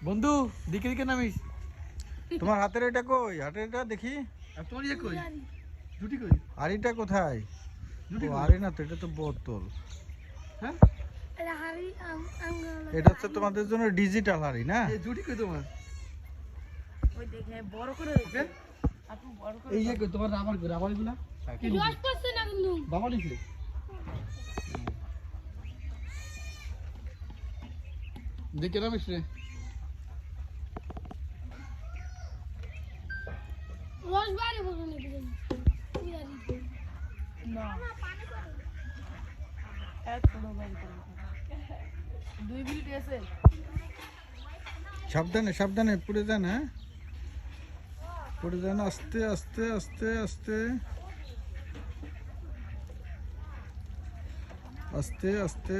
বন্ধু দিকে দিকে নামিস। তোমার হাতের এটা কই? হাতের এটা দেখি। আর তোমার ইয়ে কই? জুটি কই? হাড়িটা কোথায়? জুটি ও কই? হাড়ি না তো, এটা তো বোতল। হ্যাঁ? এটা হচ্ছে তোমাদের জন্য ডিজিটাল হাড়ি না? এই জুটি কই তোমার? ওই দেখে বড় করে ওকে? আপু বড় করে এই যে কই তোমার রাবার কই? রাবারগুলা? কি নিছে? রস করছে না কিন্তু বাবা নিছে? দেখে নামিস রে। রস বাইরে বসে নাকি না এক কোনো বাইরে করে 2 মিনিট আছে সাবধানে সাবধানে পড়ে যান। হ্যাঁ পড়ে যান, আস্তে আস্তে আস্তে আস্তে আস্তে আস্তে।